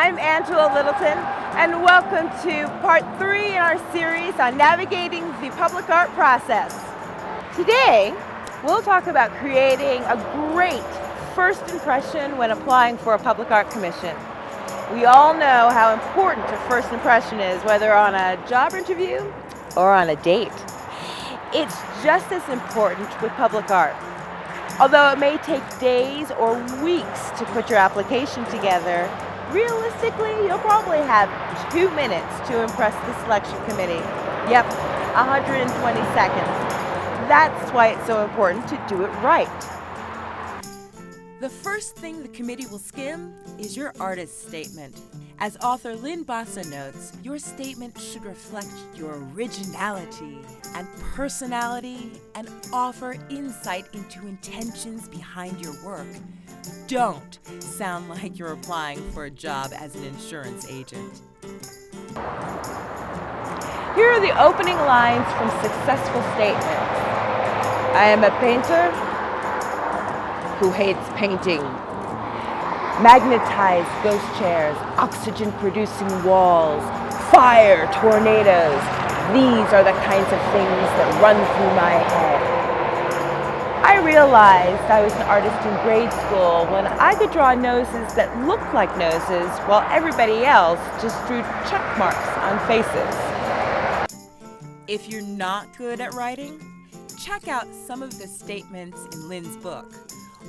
I'm Angela Littleton, and welcome to part 3 in our series on navigating the public art process. Today, we'll talk about creating a great first impression when applying for a public art commission. We all know how important a first impression is, whether on a job interview or on a date. It's just as important with public art. Although it may take days or weeks to put your application together, realistically, you'll probably have 2 minutes to impress the selection committee. Yep, 120 seconds. That's why it's so important to do it right. The first thing the committee will skim is your artist statement. As author Lynn Bassa notes, your statement should reflect your originality and personality and offer insight into intentions behind your work. Don't sound like you're applying for a job as an insurance agent. Here are the opening lines from successful statements. I am a painter who hates painting. Magnetized ghost chairs, oxygen-producing walls, fire, tornadoes. These are the kinds of things that run through my head. I realized I was an artist in grade school when I could draw noses that looked like noses while everybody else just drew check marks on faces. If you're not good at writing, check out some of the statements in Lynn's book,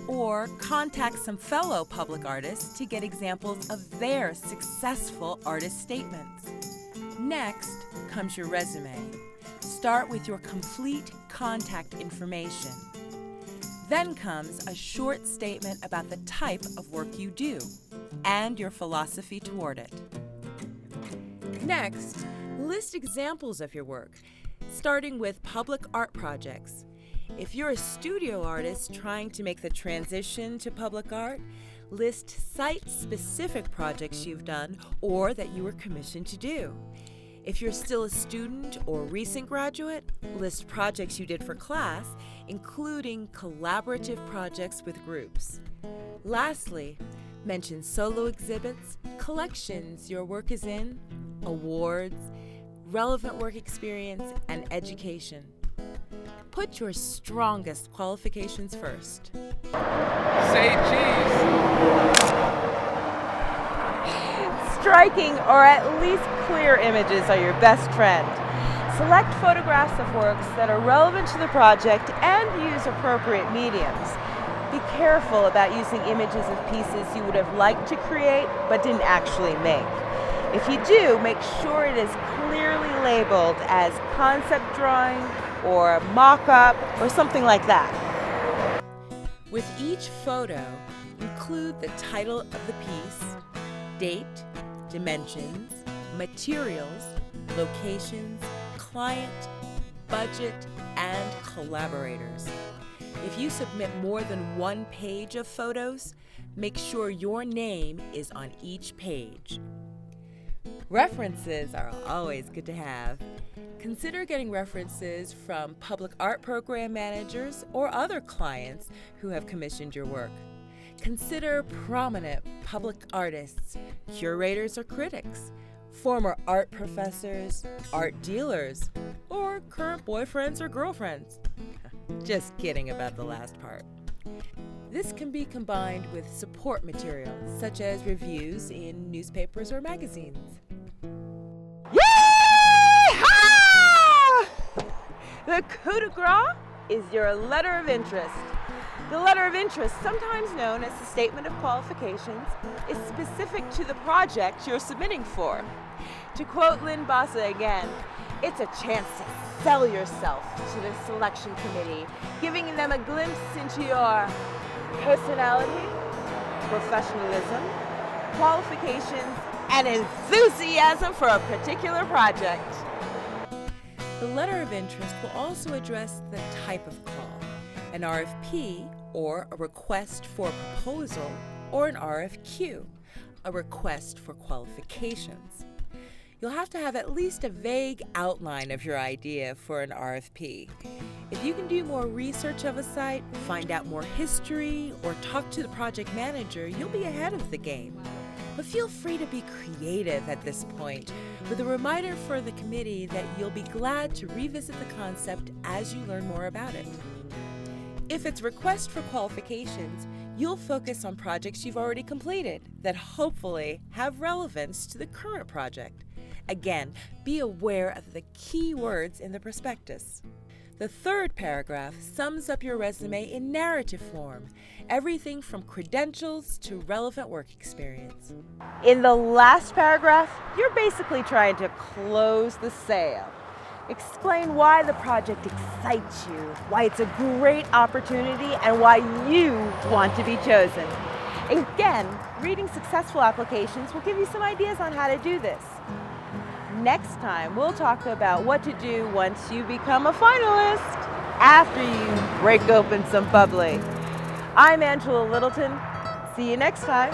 or contact some fellow public artists to get examples of their successful artist statements. Next comes your resume. Start with your complete contact information. Then comes a short statement about the type of work you do and your philosophy toward it. Next, list examples of your work, starting with public art projects. If you're a studio artist trying to make the transition to public art, list site-specific projects you've done or that you were commissioned to do. If you're still a student or recent graduate, list projects you did for class, including collaborative projects with groups. Lastly, mention solo exhibits, collections your work is in, awards, relevant work experience, and education. Put your strongest qualifications first. Say cheese. Striking or at least clear images are your best friend. Select photographs of works that are relevant to the project and use appropriate mediums. Be careful about using images of pieces you would have liked to create but didn't actually make. If you do, make sure it is clearly labeled as concept drawing or mock-up or something like that. With each photo, include the title of the piece, date, dimensions, materials, locations, client, budget, and collaborators. If you submit more than one page of photos, make sure your name is on each page. References are always good to have. Consider getting references from public art program managers or other clients who have commissioned your work. Consider prominent public artists, curators or critics, former art professors, art dealers, or current boyfriends or girlfriends. Just kidding about the last part. This can be combined with support material, such as reviews in newspapers or magazines. The coup de grace is your letter of interest. The letter of interest, sometimes known as the statement of qualifications, is specific to the project you're submitting for. To quote Lynn Bassa again, it's a chance to sell yourself to the selection committee, giving them a glimpse into your personality, professionalism, qualifications, and enthusiasm for a particular project. The letter of interest will also address the type of call, an RFP or a request for proposal, or an RFQ, a request for qualifications. You'll have to have at least a vague outline of your idea for an RFP. If you can do more research of a site, find out more history, or talk to the project manager, you'll be ahead of the game. But feel free to be creative at this point, with a reminder for the committee that you'll be glad to revisit the concept as you learn more about it. If it's request for qualifications, you'll focus on projects you've already completed that hopefully have relevance to the current project. Again, be aware of the key words in the prospectus. The third paragraph sums up your resume in narrative form, everything from credentials to relevant work experience. In the last paragraph, you're basically trying to close the sale. Explain why the project excites you, why it's a great opportunity, and why you want to be chosen. Again, reading successful applications will give you some ideas on how to do this. Next time, we'll talk about what to do once you become a finalist, after you break open some bubbly. I'm Angela Littleton. See you next time.